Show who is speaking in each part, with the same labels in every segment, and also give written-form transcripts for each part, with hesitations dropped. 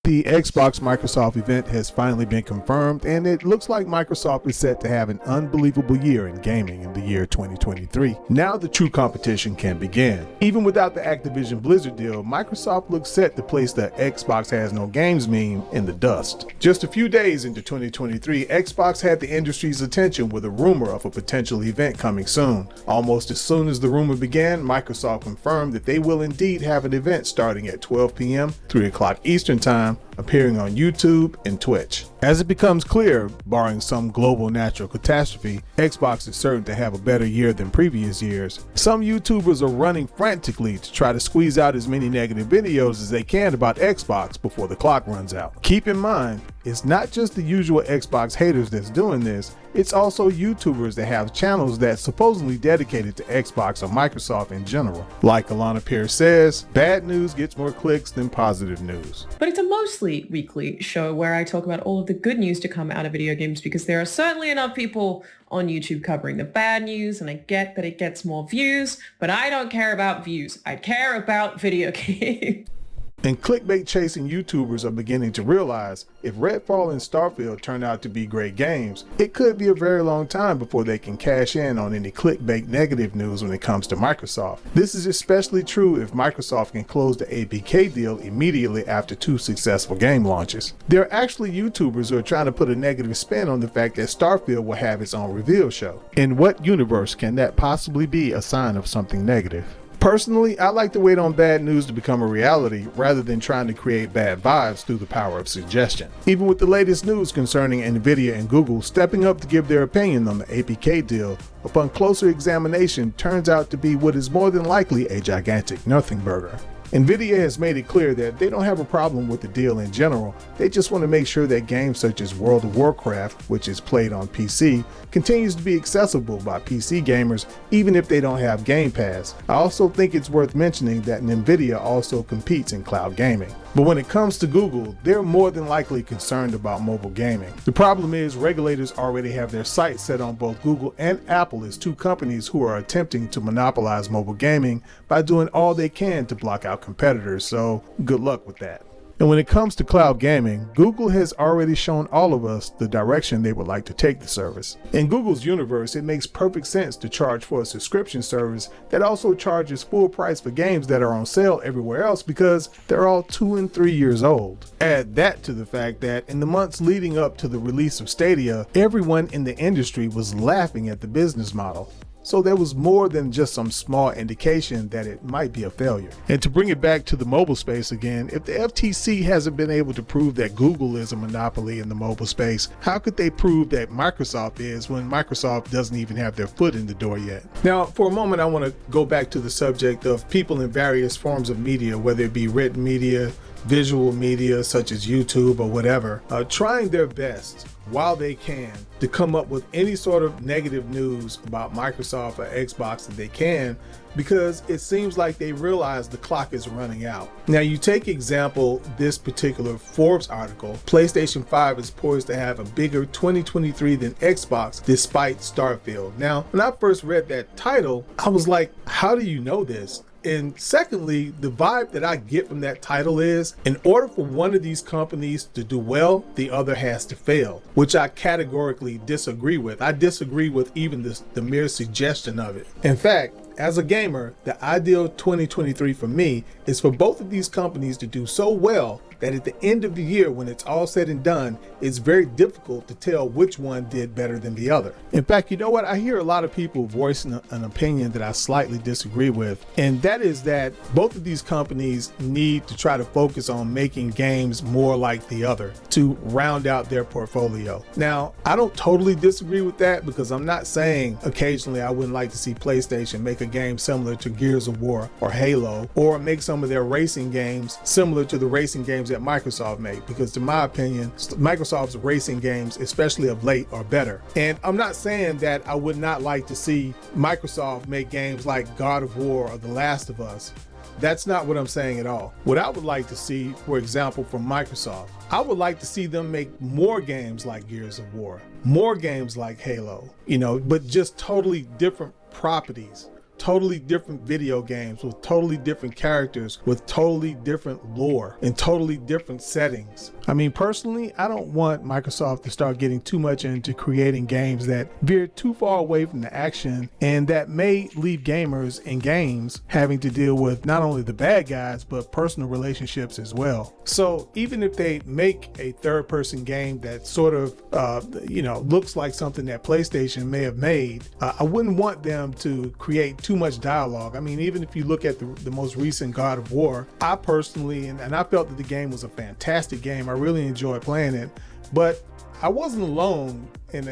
Speaker 1: The Xbox Microsoft event has finally been confirmed, and it looks like Microsoft is set to have an unbelievable year in gaming in the year 2023. Now the true competition can begin. Even without the Activision Blizzard deal, Microsoft looks set to place the Xbox has no games meme in the dust. Just a few days into 2023, Xbox had the industry's attention with a rumor of a potential event coming soon. Almost as soon as the rumor began, Microsoft confirmed that they will indeed have an event starting at 12 p.m., 3 o'clock Eastern Time, appearing on YouTube and Twitch. As it becomes clear, barring some global natural catastrophe, Xbox is certain to have a better year than previous years. Some YouTubers are running frantically to try to squeeze out as many negative videos as they can about Xbox before the clock runs out. Keep in mind, it's not just the usual Xbox haters that's doing this, it's also YouTubers that have channels that's supposedly dedicated to Xbox or Microsoft in general. Like Alana Pierce says, bad news gets more clicks than positive news.
Speaker 2: But it's a mostly weekly show where I talk about all of the good news to come out of video games, because there are certainly enough people on YouTube covering the bad news, and I get that it gets more views, but I don't care about views. I care about video games.
Speaker 1: And clickbait chasing YouTubers are beginning to realize if Redfall and Starfield turn out to be great games, it could be a very long time before they can cash in on any clickbait negative news when it comes to Microsoft. This is especially true if Microsoft can close the ABK deal immediately after 2 successful game launches. There are actually YouTubers who are trying to put a negative spin on the fact that Starfield will have its own reveal show. In what universe can that possibly be a sign of something negative? Personally, I like to wait on bad news to become a reality rather than trying to create bad vibes through the power of suggestion. Even with the latest news concerning Nvidia and Google stepping up to give their opinion on the APK deal, upon closer examination turns out to be what is more than likely a gigantic nothing burger. Nvidia has made it clear that they don't have a problem with the deal in general, they just want to make sure that games such as World of Warcraft, which is played on PC, continues to be accessible by PC gamers even if they don't have Game Pass. I also think it's worth mentioning that Nvidia also competes in cloud gaming. But when it comes to Google, they're more than likely concerned about mobile gaming. The problem is regulators already have their sights set on both Google and Apple as 2 companies who are attempting to monopolize mobile gaming by doing all they can to block out competitors, so good luck with that. And when it comes to cloud gaming, Google has already shown all of us the direction they would like to take the service. In Google's universe, it makes perfect sense to charge for a subscription service that also charges full price for games that are on sale everywhere else because they're all 2 and 3 years old. Add that to the fact that in the months leading up to the release of Stadia, everyone in the industry was laughing at the business model. So there was more than just some small indication that it might be a failure. And to bring it back to the mobile space again, if the FTC hasn't been able to prove that Google is a monopoly in the mobile space, how could they prove that Microsoft is when Microsoft doesn't even have their foot in the door yet? Now, for a moment, I want to go back to the subject of people in various forms of media, whether it be written media, visual media such as YouTube or whatever, trying their best while they can to come up with any sort of negative news about Microsoft or Xbox that they can, because it seems like they realize the clock is running out. Now you take example this particular Forbes article, PlayStation 5 is poised to have a bigger 2023 than Xbox despite Starfield. Now when I first read that title, I was like, how do you know this? And secondly, the vibe that I get from that title is, in order for one of these companies to do well, the other has to fail, which I categorically disagree with. I disagree with even the mere suggestion of it. In fact, as a gamer, the ideal 2023 for me is for both of these companies to do so well that at the end of the year, when it's all said and done, it's very difficult to tell which one did better than the other. In fact, you know what? I hear a lot of people voicing an opinion that I slightly disagree with, and that is that both of these companies need to try to focus on making games more like the other to round out their portfolio. Now, I don't totally disagree with that, because I'm not saying occasionally I wouldn't like to see PlayStation make a game similar to Gears of War or Halo, or make some of their racing games similar to the racing games that Microsoft made, because to my opinion, Microsoft's racing games, especially of late, are better. And I'm not saying that I would not like to see Microsoft make games like God of War or The Last of Us. That's not what I'm saying at all. What I would like to see, for example, from Microsoft, I would like to see them make more games like Gears of War, more games like Halo, but just totally different properties totally different video games with totally different characters, with totally different lore and totally different settings. I mean, personally, I don't want Microsoft to start getting too much into creating games that veer too far away from the action and that may leave gamers in games having to deal with not only the bad guys, but personal relationships as well. So even if they make a third-person game that sort of, looks like something that PlayStation may have made, I wouldn't want them to create too much dialogue. I mean, even if you look at the most recent God of War, I personally, and I felt that the game was a fantastic game. I really enjoyed playing it, but I wasn't alone. And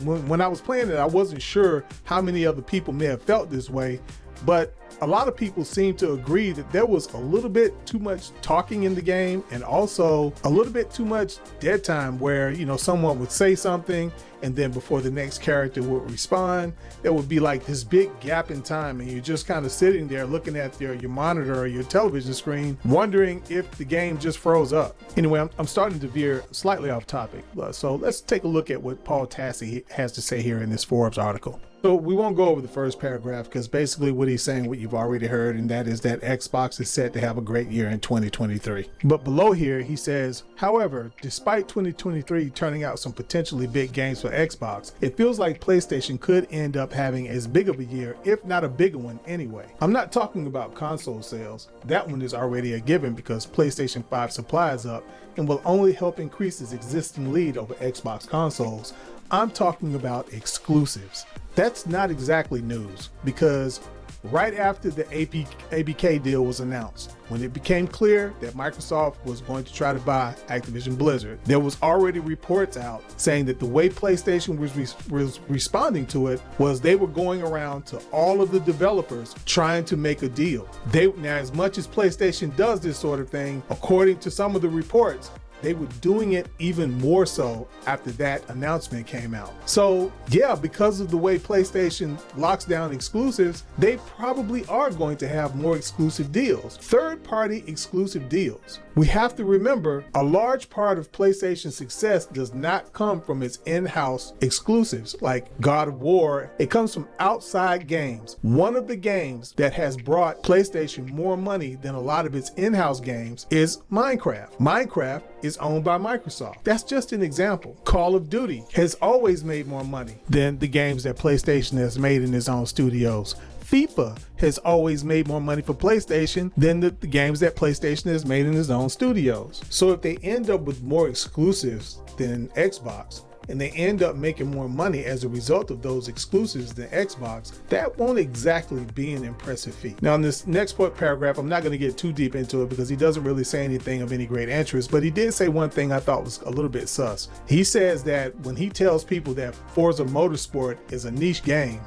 Speaker 1: when I was playing it, I wasn't sure how many other people may have felt this way, but a lot of people seem to agree that there was a little bit too much talking in the game and also a little bit too much dead time where, someone would say something and then before the next character would respond, there would be like this big gap in time and you're just kind of sitting there looking at your monitor or your television screen, wondering if the game just froze up. Anyway, I'm starting to veer slightly off topic. So let's take a look at what Paul Tassi has to say here in this Forbes article. So we won't go over the first paragraph because basically what he's saying, what you've already heard, and that is that Xbox is set to have a great year in 2023. But below here, he says, however, despite 2023 turning out some potentially big games for Xbox, it feels like PlayStation could end up having as big of a year, if not a bigger one anyway. I'm not talking about console sales. That one is already a given because PlayStation 5 supply is up and will only help increase its existing lead over Xbox consoles. I'm talking about exclusives. That's not exactly news because right after the ABK deal was announced, when it became clear that Microsoft was going to try to buy Activision Blizzard, there was already reports out saying that the way PlayStation was responding to it was they were going around to all of the developers trying to make a deal. Now, as much as PlayStation does this sort of thing, according to some of the reports, they were doing it even more so after that announcement came out. So yeah, because of the way PlayStation locks down exclusives, they probably are going to have more exclusive deals, third-party exclusive deals. We have to remember a large part of PlayStation's success does not come from its in-house exclusives like God of War. It comes from outside games. One of the games that has brought PlayStation more money than a lot of its in-house games is Minecraft. Minecraft is owned by Microsoft. That's just an example. Call of Duty has always made more money than the games that PlayStation has made in its own studios. FIFA has always made more money for PlayStation than the games that PlayStation has made in its own studios. So if they end up with more exclusives than Xbox, and they end up making more money as a result of those exclusives than Xbox, that won't exactly be an impressive feat. Now in this next paragraph, I'm not going to get too deep into it because he doesn't really say anything of any great interest, but he did say one thing I thought was a little bit sus. He says that when he tells people that Forza Motorsport is a niche game,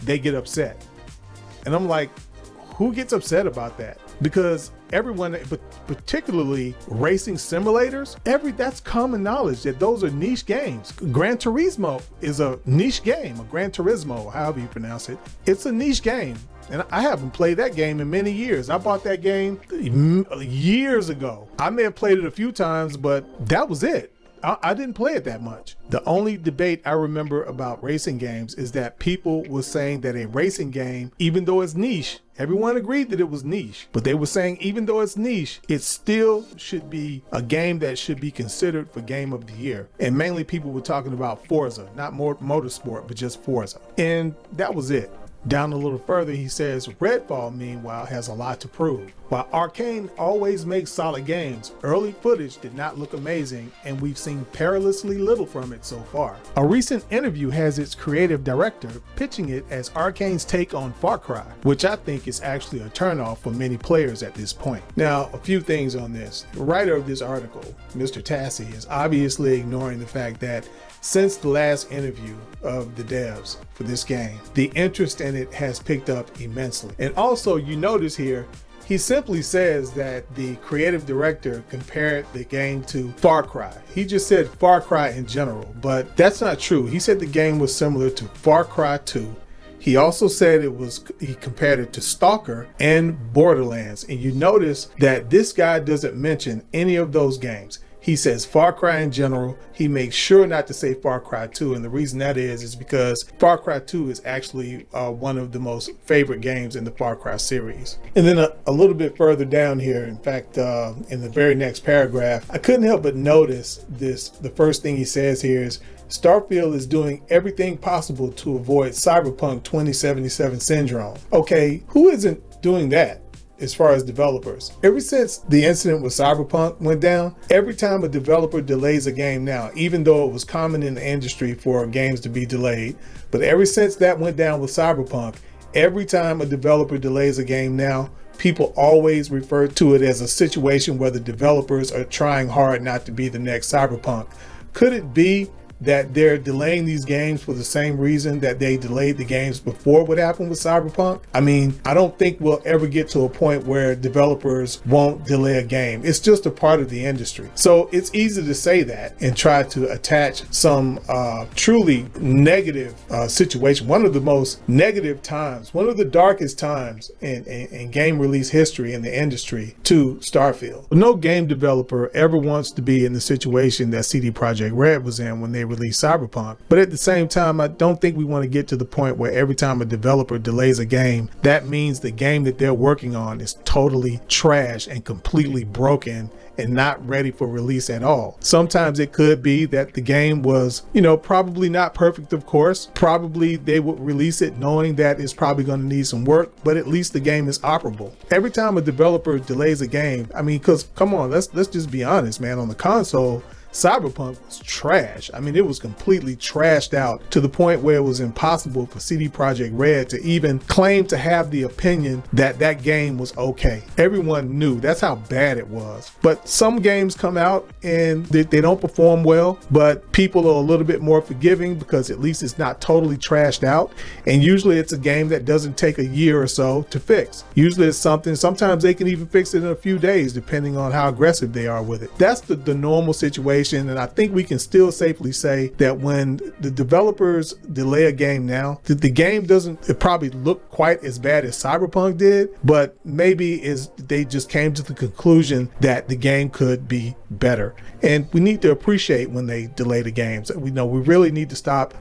Speaker 1: they get upset. And I'm like, who gets upset about that? Because everyone, but particularly racing simulators, that's common knowledge that those are niche games. Gran Turismo is a niche game, or Gran Turismo, however you pronounce it. It's a niche game. And I haven't played that game in many years. I bought that game years ago. I may have played it a few times, but that was it. I didn't play it that much. The only debate I remember about racing games is that people were saying that a racing game, even though it's niche, everyone agreed that it was niche, but they were saying even though it's niche, it still should be a game that should be considered for Game of the Year. And mainly people were talking about Forza, not more Motorsport, but just Forza. And that was it. Down a little further, he says Redfall, meanwhile, has a lot to prove. While Arcane always makes solid games, early footage did not look amazing, and we've seen perilously little from it so far. A recent interview has its creative director pitching it as Arcane's take on Far Cry, which I think is actually a turnoff for many players at this point. Now, a few things on this. The writer of this article, Mr. Tassi, is obviously ignoring the fact that since the last interview of the devs for this game, the interest in it has picked up immensely. And also, you notice here, he simply says that the creative director compared the game to Far Cry. He just said Far Cry in general, but that's not true. He said the game was similar to Far Cry 2. He also said he compared it to Stalker and Borderlands. And you notice that this guy doesn't mention any of those games. He says Far Cry in general. He makes sure not to say Far Cry 2. And the reason that is because Far Cry 2 is actually one of the most favorite games in the Far Cry series. And then a little bit further down here, in fact, in the very next paragraph, I couldn't help but notice this. The first thing he says here is, Starfield is doing everything possible to avoid Cyberpunk 2077 syndrome. Okay, who isn't doing that? As far as developers, ever since the incident with Cyberpunk went down, every time a developer delays a game now, even though it was common in the industry for games to be delayed, but ever since that went down with Cyberpunk, every time a developer delays a game now, people always refer to it as a situation where the developers are trying hard not to be the next Cyberpunk. Could it be that they're delaying these games for the same reason that they delayed the games before what happened with Cyberpunk? I mean, I don't think we'll ever get to a point where developers won't delay a game. It's just a part of the industry. So it's easy to say that and try to attach some truly negative situation. One of the most negative times, one of the darkest times in game release history in the industry to Starfield. No game developer ever wants to be in the situation that CD Projekt Red was in when they release Cyberpunk. But at the same time, I don't think we want to get to the point where every time a developer delays a game, that means the game that they're working on is totally trash and completely broken and not ready for release at all. Sometimes it could be that the game was, probably not perfect, of course. Probably they would release it knowing that it's probably going to need some work, but at least the game is operable. Every time a developer delays a game, I mean, because come on, let's just be honest, man, on the console, Cyberpunk was trash. I mean, it was completely trashed out to the point where it was impossible for CD Projekt Red to even claim to have the opinion that that game was okay. Everyone knew that's how bad it was. But some games come out and they don't perform well, but people are a little bit more forgiving because at least it's not totally trashed out. And usually it's a game that doesn't take a year or so to fix. Usually it's something, sometimes they can even fix it in a few days depending on how aggressive they are with it. That's the normal situation. And I think we can still safely say that when the developers delay a game now, the game doesn't probably look quite as bad as Cyberpunk did, but maybe they just came to the conclusion that the game could be better. And we need to appreciate when they delay the games. We really need to stop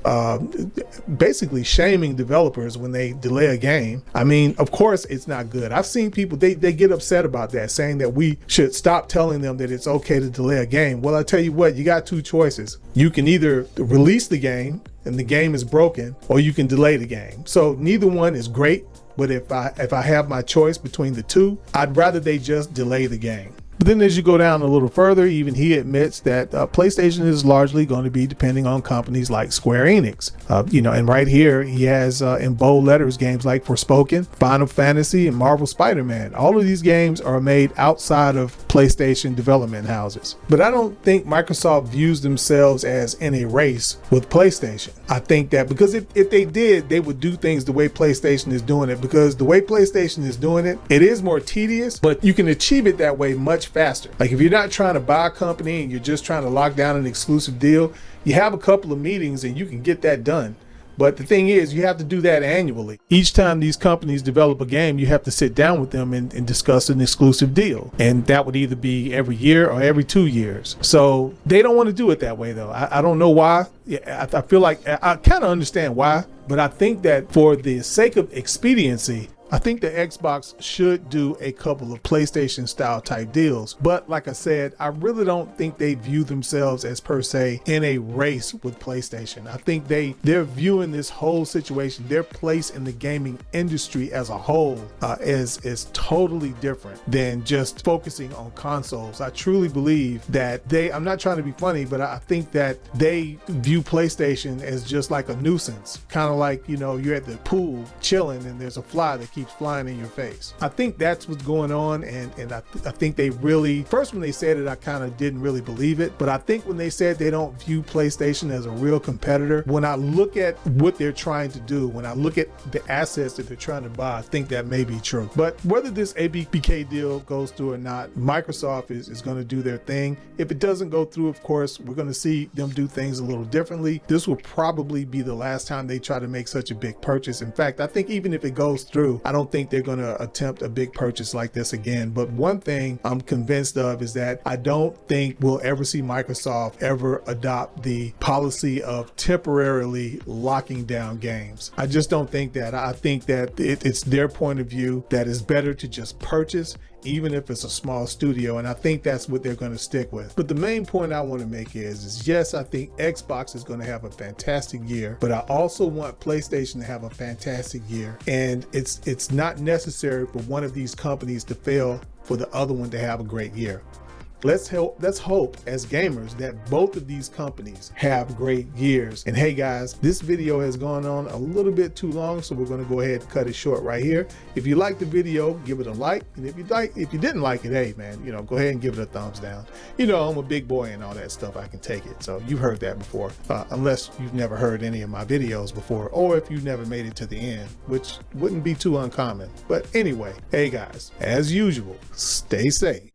Speaker 1: basically shaming developers when they delay a game. I mean, of course it's not good. I've seen people, they get upset about that, saying that we should stop telling them that it's okay to delay a game. Well, I tell you what, you got two choices. You can either release the game and the game is broken, or you can delay the game. So neither one is great, but if I have my choice between the two, I'd rather they just delay the game. But then as you go down a little further, even he admits that PlayStation is largely going to be depending on companies like Square Enix. And right here he has in bold letters games like Forspoken, Final Fantasy, and Marvel Spider-Man. All of these games are made outside of PlayStation development houses. But I don't think Microsoft views themselves as in a race with PlayStation. I think that because if they did, they would do things the way PlayStation is doing it, because the way PlayStation is doing it, it is more tedious, but you can achieve it that way much faster. Like if you're not trying to buy a company and you're just trying to lock down an exclusive deal, you have a couple of meetings and you can get that done. But the thing is, you have to do that annually. Each time these companies develop a game, you have to sit down with them and discuss an exclusive deal. And that would either be every year or every 2 years. So they don't want to do it that way, though. I don't know why. I feel like I kind of understand why, but I think that for the sake of expediency, I think the Xbox should do a couple of PlayStation style type deals. But like I said, I really don't think they view themselves as per se in a race with PlayStation. I think they're viewing this whole situation, their place in the gaming industry as a whole is totally different than just focusing on consoles. I truly believe that I'm not trying to be funny, but I think that they view PlayStation as just like a nuisance. Kind of like, you're at the pool chilling and there's a fly that keeps flying in your face. I think that's what's going on, and I think they really, first when they said it, I kind of didn't really believe it, but I think when they said they don't view PlayStation as a real competitor, when I look at what they're trying to do, when I look at the assets that they're trying to buy, I think that may be true. But whether this ABK deal goes through or not, Microsoft is going to do their thing. If it doesn't go through, of course, we're going to see them do things a little differently. This will probably be the last time they try to make such a big purchase. In fact, I think even if it goes through, I don't think they're going to attempt a big purchase like this again. But one thing I'm convinced of is that I don't think we'll ever see Microsoft ever adopt the policy of temporarily locking down games. I just don't think that. I think that it's their point of view that it's better to just purchase, even if it's a small studio, and I think that's what they're going to stick with. But the main point I want to make is yes, I think Xbox is going to have a fantastic year, but I also want PlayStation to have a fantastic year. And it's not necessary for one of these companies to fail for the other one to have a great year. Let's hope as gamers that both of these companies have great years. And hey guys, this video has gone on a little bit too long, so we're going to go ahead and cut it short right here. If you liked the video, give it a like, and if you didn't like it, hey man, go ahead and give it a thumbs down. I'm a big boy and all that stuff. I can take it. So you've heard that before, unless you've never heard any of my videos before, or if you've never made it to the end, which wouldn't be too uncommon. But anyway, hey guys, as usual, stay safe.